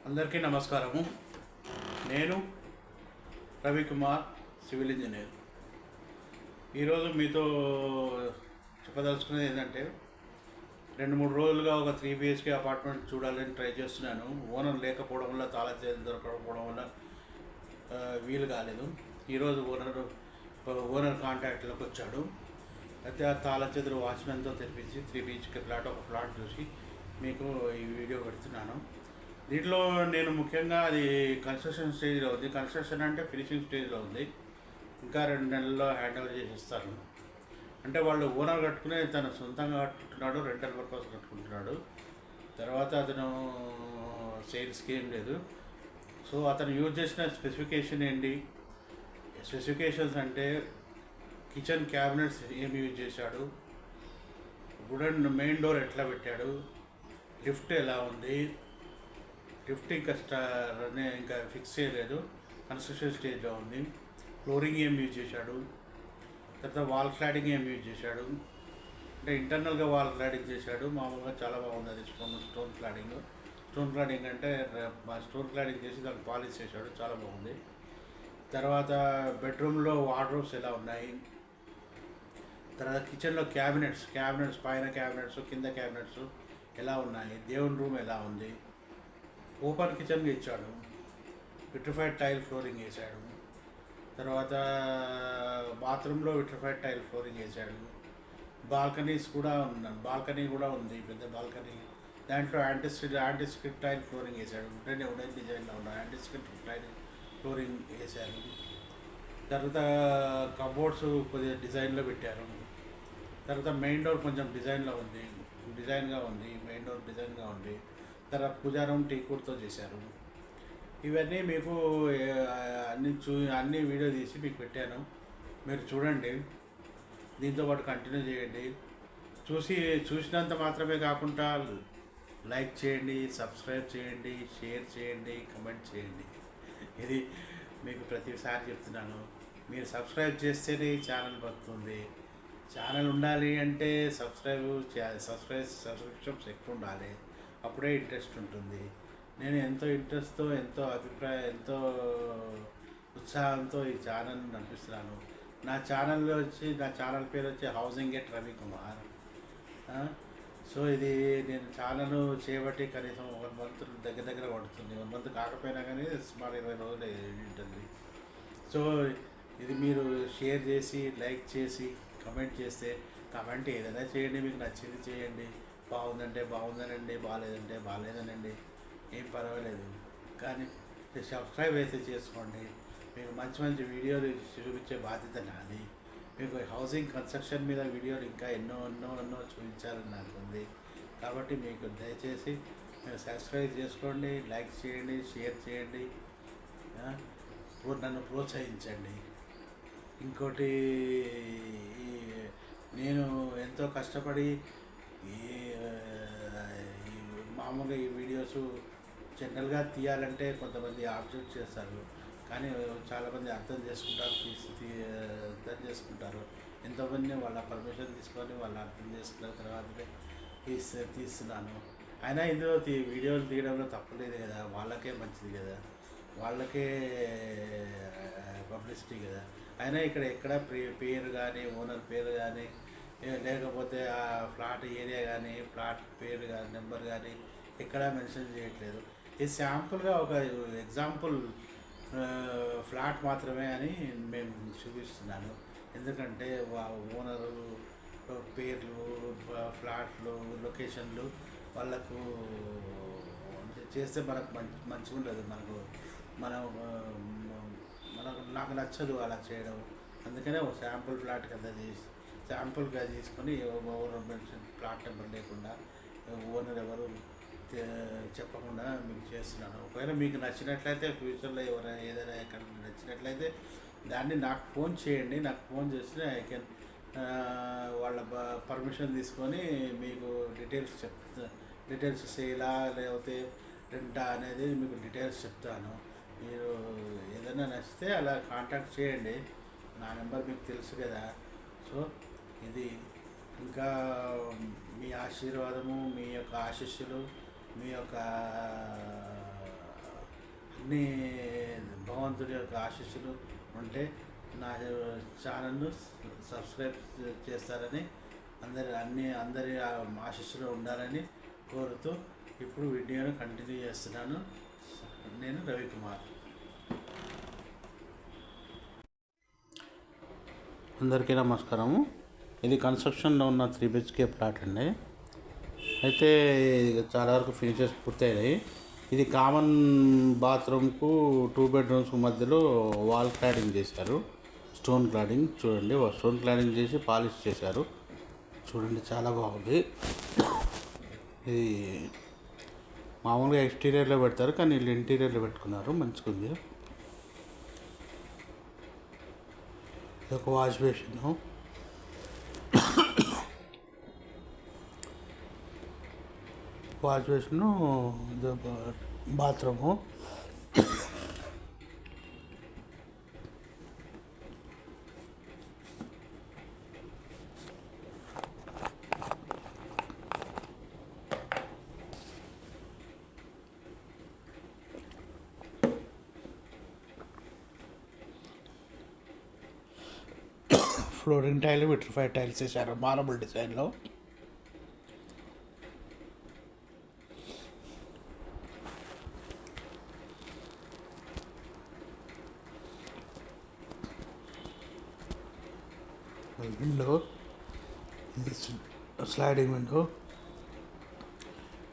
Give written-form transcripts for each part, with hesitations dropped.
అందరికీ నమస్కారము. నేను రవికుమార్, సివిల్ ఇంజనీర్. ఈరోజు మీతో చెప్పదలుచుకునేది ఏంటంటే, 2-3 రోజులుగా ఒక 3 BHK అపార్ట్మెంట్ చూడాలని ట్రై చేస్తున్నాను. ఓనర్ లేకపోవడం వల్ల, తాళా చేతులు దొరకకపోవడం వల్ల వీలు కాలేదు. ఈరోజు ఓనర్ కాంటాక్ట్లోకి వచ్చాడు. అయితే ఆ తాళా చేతులు వాచ్మెన్తో తెరిపించి 3 BHK ఫ్లాట్ ఒక ఫ్లాట్ చూసి మీకు ఈ వీడియో పెడుతున్నాను. దీంట్లో నేను ముఖ్యంగా అది కన్స్ట్రక్షన్ స్టేజ్లో ఉంది. కన్స్ట్రక్షన్ అంటే ఫినిషింగ్ స్టేజ్లో ఉంది. ఇంకా 2 నెలల్లో హ్యాండ్ ఓవర్ చేసేస్తాను. అంటే వాళ్ళు ఓనర్ కట్టుకునే తను సొంతంగా కట్టుకుంటున్నాడు, రెంటల్ పర్పస్ కట్టుకుంటున్నాడు. తర్వాత అతను సేల్స్కి ఏం లేదు. సో అతను యూజ్ చేసిన స్పెసిఫికేషన్ ఏంటి? స్పెసిఫికేషన్స్ అంటే కిచెన్ క్యాబినెట్స్ ఏమి యూజ్ చేశాడు, వుడెన్ మెయిన్ డోర్ ఎట్లా పెట్టాడు, లిఫ్ట్ ఎలా ఉంది, లిఫ్ట్ ఇంకా ఫిక్స్ చేయలేదు, కన్స్ట్రక్షన్ స్టేజ్లో ఉంది. ఫ్లోరింగ్ ఏం యూజ్ చేశాడు, తర్వాత వాల్ క్లాడింగ్ ఏం యూజ్ చేశాడు. అంటే ఇంటర్నల్గా వాల్ క్లాడింగ్ చేశాడు. మామూలుగా చాలా బాగుంది అది స్టోన్ క్లాడింగ్. స్టోన్ క్లాడింగ్ అంటే స్టోన్ క్లాడింగ్ చేసి దానికి పాలిష్ చేశాడు, చాలా బాగుంది. తర్వాత బెడ్రూమ్లో వార్డ్రోబ్స్ ఎలా ఉన్నాయి, తర్వాత కిచెన్లో క్యాబినెట్స్ పైన క్యాబినెట్స్ కింద క్యాబినెట్స్ ఎలా ఉన్నాయి, దేవుని రూమ్ ఎలా ఉంది, ఓపెన్ కిచెన్గా ఇచ్చాడు, విట్రిఫైడ్ టైల్ ఫ్లోరింగ్ వేసాడు. తర్వాత బాత్రూంలో విట్రిఫైడ్ టైల్ ఫ్లోరింగ్ వేసాడు. బాల్కనీ కూడా ఉంది, పెద్ద బాల్కనీ. దాంట్లో యాంటీస్క్రిప్ట్ టైల్ ఫ్లోరింగ్ వేసాడు. ఉడెన్ డిజైన్లో ఉన్న యాంటీస్క్రిప్ట్ టైల్ ఫ్లోరింగ్ వేశారు. తర్వాత కబోర్డ్స్ కొద్దిగా డిజైన్లో పెట్టారు. తర్వాత మెయిన్ డోర్ కొంచెం డిజైన్గా ఉంది. మెయిన్ డోర్ డిజైన్గా ఉంది. తర్వాత పూజా రూమ్ టీకూడ్తో చేశారు. ఇవన్నీ మీకు అన్ని వీడియో తీసి మీకు పెట్టాను, మీరు చూడండి. దీంతోపాటు కంటిన్యూ చేయండి. చూసినంత మాత్రమే కాకుండా లైక్ చేయండి, సబ్స్క్రైబ్ చేయండి, షేర్ చేయండి, కమెంట్ చేయండి. ఇది మీకు ప్రతిసారి చెప్తున్నాను. మీరు సబ్స్క్రైబ్ చేస్తేనే ఈ ఛానల్ బతుకుతుంది. ఛానల్ ఉండాలి అంటే సబ్స్క్రిప్షన్స్ ఎక్కువ ఉండాలి, అప్పుడే ఇంట్రెస్ట్ ఉంటుంది. నేను ఎంతో ఇంట్రెస్ట్తో, ఎంతో ఉత్సాహంతో ఈ ఛానల్ నడిపిస్తున్నాను. నా ఛానల్ పేరు వచ్చి హౌసింగ్ ఎట్ రవికుమార్. సో ఇది నేను ఛానల్ చేయబట్టి కనీసం 1 month దగ్గర పడుతుంది. 1 month కాకపోయినా కానీ సుమారు 20 రోజులు ఉంటుంది. సో ఇది మీరు షేర్ చేసి, లైక్ చేసి, కమెంట్ చేస్తే, కమెంట్ ఏదైనా చేయండి, మీకు నచ్చింది చేయండి. బాగుందంటే బాగుందనండి, బాగాలేదంటే బాగాలేదనండి, ఏం పర్వాలేదు. కానీ సబ్స్క్రైబ్ అయితే చేసుకోండి. మీకు మంచి వీడియోలు చూపించే బాధ్యత నాది. మీకు హౌసింగ్ కన్స్ట్రక్షన్ మీద వీడియోలు ఇంకా ఎన్నో చూపించాలని నాకు ఉంది. కాబట్టి మీకు దయచేసి మీరు సబ్స్క్రైబ్ చేసుకోండి, లైక్ చేయండి, షేర్ చేయండి, నన్ను ప్రోత్సహించండి. ఇంకోటి, నేను ఎంతో కష్టపడి మామూలుగా ఈ వీడియోస్ జనరల్గా తీయాలంటే కొంతమంది ఆబ్జెక్ట్ చేస్తారు, కానీ చాలామంది అర్థం చేసుకుంటారు. ఎంతోమంది వాళ్ళ పర్మిషన్ తీసుకొని వాళ్ళు అర్థం చేసుకున్న తర్వాతనే తీస్తున్నాను. అయినా ఇందులో వీడియోలు తీయడంలో తప్పలేదు కదా, వాళ్ళకే మంచిది కదా, వాళ్ళకే పబ్లిసిటీ కదా. అయినా ఎక్కడ పేరు కానీ, ఓనర్ పేరు కానీ, లేకపోతే ఆ ఫ్లాట్ ఏరియా కానీ, ఫ్లాట్ పేరు కానీ, నెంబర్ కానీ ఎక్కడా మెన్షన్ చేయట్లేదు. ఇది శాంపుల్గా ఒక ఎగ్జాంపుల్ ఫ్లాట్ మాత్రమే అని మేము చూపిస్తున్నాను. ఎందుకంటే ఓనరు పేర్లు, ఫ్లాట్లు, లొకేషన్లు వాళ్ళకు చేస్తే మనకు మంచిగా ఉండదు. నాకు నచ్చదు అలా చేయడం. అందుకనే ఒక శాంపుల్ ఫ్లాట్ శాంపుల్గా తీసుకొని ఓనర్ మెన్షన్, ఫ్లాట్ నెంబర్ లేకుండా, ఓనర్ ఎవరు చెప్పకుండా మీకు చేస్తున్నాను. ఒకవేళ మీకు నచ్చినట్లయితే ఫ్యూచర్లో ఎవరైనా ఏదైనా ఎక్కడ నచ్చినట్లయితే దాన్ని నాకు ఫోన్ చేయండి. నాకు ఫోన్ చేస్తే ఐ కెన్ వాళ్ళ పర్మిషన్ తీసుకొని మీకు డీటెయిల్స్ సేలా లేకపోతే రెంటా అనేది మీకు డీటెయిల్స్ చెప్తాను. మీరు ఏదైనా నచ్చితే అలా కాంటాక్ట్ చేయండి. నా నెంబర్ మీకు తెలుసు కదా. సో ఇది ఇంకా మీ ఆశీర్వాదము, మీ యొక్క ఆశీస్సులు, మీ యొక్క అన్ని భగవంతుడి యొక్క ఆశీస్సులు ఉంటే నా ఛానల్ను సబ్స్క్రైబ్ చేస్తారని అందరి ఆశీస్సులు ఉండాలని కోరుతూ ఇప్పుడు వీడియోను కంటిన్యూ చేస్తున్నాను. నేను రవికుమార్. అందరికీ నమస్కారము. ఇది కన్స్ట్రక్షన్లో ఉన్న 3 BHK ప్లాట్ అండి. అయితే చాలా వరకు ఫినిషెస్ పూర్తయినాయి. ఇది కామన్ బాత్రూమ్కు 2 బెడ్రూమ్స్కు మధ్యలో వాల్ క్లాడింగ్ చేశారు. స్టోన్ క్లాడింగ్ చూడండి, స్టోన్ క్లాడింగ్ చేసి పాలిష్ చేశారు. చూడండి చాలా బాగుంది. ఇది మామూలుగా ఎక్స్టీరియర్లో పెడతారు, కానీ వీళ్ళు ఇంటీరియర్లో పెట్టుకున్నారు. మంచిగా ఉంది. ఇది ఒక wash basin, bathroom. Flooring tile vitrified tiles వేశారు మార్బుల్ డిజైన్లో. Window, sliding window.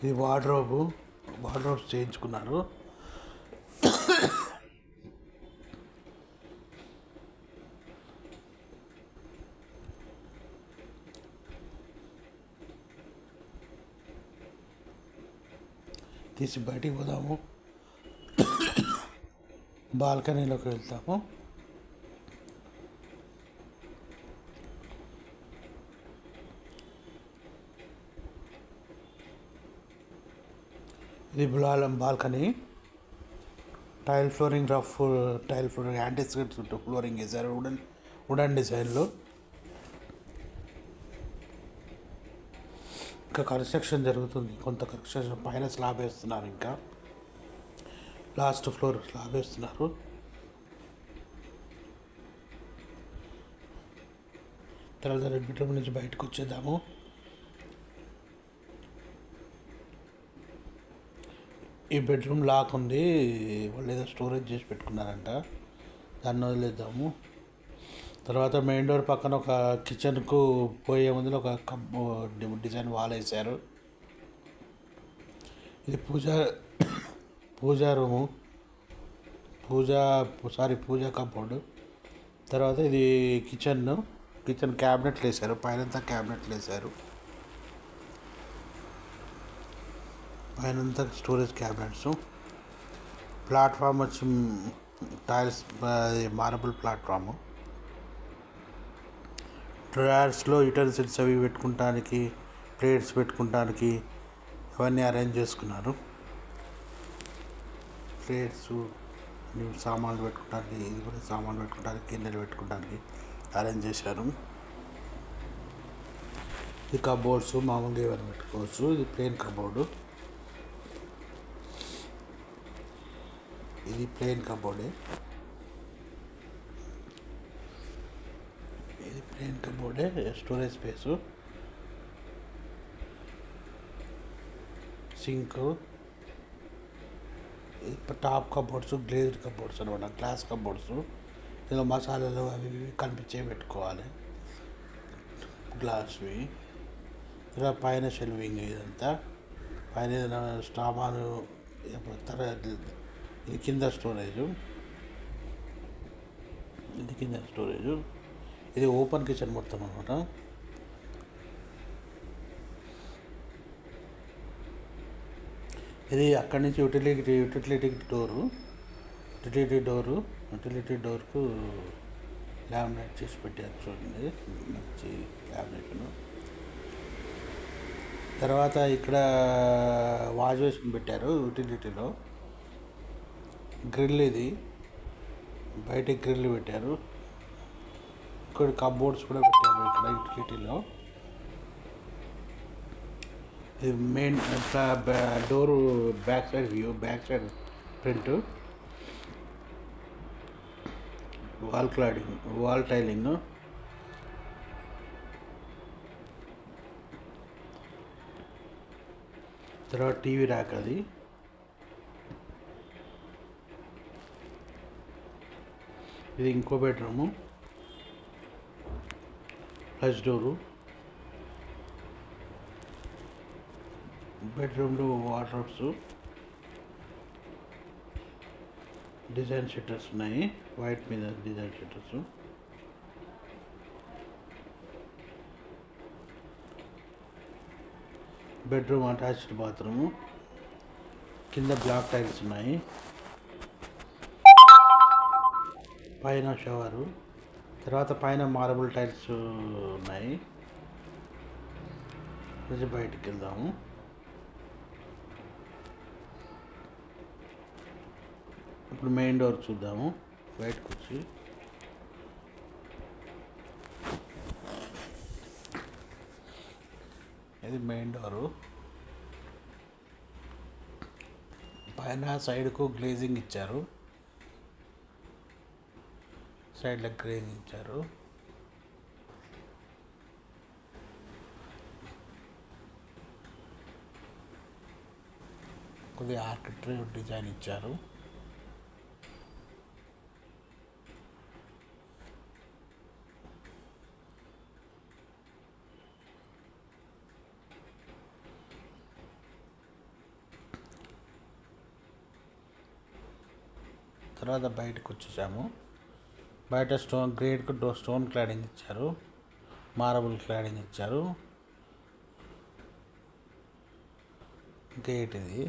ఇది వార్డ్రోబ్స్ చేయించుకున్నారు. తీసి బయటికి పోదాము, బాల్కనీలోకి వెళ్తాము. ఇది balcony. Tile flooring, rough tile flooring, anti skid flooring వేశారు వుడన్ డిజైన్లో. ఇంకా కన్స్ట్రక్షన్ జరుగుతుంది. కొంత కన్స్ట్రక్షన్ పైన స్లాబ్ వేస్తున్నారు. ఇంకా లాస్ట్ ఫ్లోర్ స్లాబ్ వేస్తున్నారు. తర్వాత బెడ్రూమ్ నుంచి బయటకు వచ్చేద్దాము. ఈ బెడ్రూమ్ లాక్ ఉంది, వాళ్ళు ఏదో స్టోరేజ్ చేసి పెట్టుకున్నారంట, దాన్ని వదిలేద్దాము. తర్వాత మెయిన్ డోర్ పక్కన ఒక కిచెన్కు పోయే ముందు ఒక డిజైన్ వాల్ వేశారు. ఇది పూజా రూము, పూజా కబోర్డు. తర్వాత ఇది కిచెన్ క్యాబినెట్లు వేశారు, పైనంతా క్యాబినెట్లు వేశారు. పైనంతా స్టోరేజ్ క్యాబినెట్స్. ప్లాట్ఫామ్ వచ్చి టైల్స్, మార్బుల్ ప్లాట్ఫాము. డ్రాయర్స్లో యుటెన్సిల్స్ అవి పెట్టుకుంటానికి, ప్లేట్స్ పెట్టుకుంటానికి అవన్నీ అరేంజ్ చేసుకున్నారు. ప్లేట్స్, సామాన్లు పెట్టుకోవడానికి, ఇది కూడా సామాన్లు పెట్టుకోవడానికి, గిన్నెలు పెట్టుకోవడానికి అరేంజ్ చేశారు. ఇది కబోర్డ్స్, మామూలుగా ఏమైనా పెట్టుకోవచ్చు. ఇది ప్లెయిన్ కబోర్డు. ఇది ప్లెయిన్ కబోర్డే. Storage space, sink. Top cupboards, glazed cupboards అనమాట, గ్లాస్ కబోర్డ్స్. ఇందులో మసాలాలు అవి ఇవి కనిపించే పెట్టుకోవాలి, గ్లాస్వి. ఇలా పైన షెల్వింగ్, ఇదంతా పైన ఏదైనా సామాను. ఇది కింద స్టోరేజు. ఇది ఓపెన్ కిచెన్ మొత్తం అనమాట. ఇది అక్కడి నుంచి యూటిలిటీ డోర్కు లామినేట్ చేసి పెట్టారు. చూడండి, మంచి లామినేషన్. తర్వాత ఇక్కడ వాష్ బేసిన్ పెట్టారు యూటిలిటీలో. గ్రిల్, ఇది బయటికి గ్రిల్ పెట్టారు. ఇక్కడ కబోర్డ్స్ కూడా పెట్టారు ఇక్కడ యూటిలిటీలో. ఇది main door back side view, back side print. Wall tiling. తర్వాత టీవీ ర్యాక్ అది. ఇది ఇంకో బెడ్రూము, ప్లస్ డోరు. బెడ్రూమ్లో వార్డ్రోబ్స్, డిజైన్ షట్టర్స్ ఉన్నాయి, వైట్ మీద design shutters. Bedroom attached bathroom, కింద బ్లాక్ టైల్స్ ఉన్నాయి, పైన షవరు. తర్వాత పైన మార్బుల్ టైల్స్ ఉన్నాయి. బయటికి వెళ్దాము. ఇప్పుడు మెయిన్ డోర్ చూద్దాము. బయటకు వచ్చి ఇది మెయిన్ డోరు. పైన సైడ్కు గ్లేజింగ్ ఇచ్చారు, సైడ్లో గ్లేజింగ్ ఇచ్చారు. కొద్దిగా ఆర్కిటెక్చర్ డిజైన్ ఇచ్చారు. తర్వాత బయటకు వచ్చేసాము. బయట గ్రేట్కు స్టోన్ క్లాడింగ్ ఇచ్చారు, మార్బుల్ క్లాడింగ్ ఇచ్చారు. గేట్ ఇది.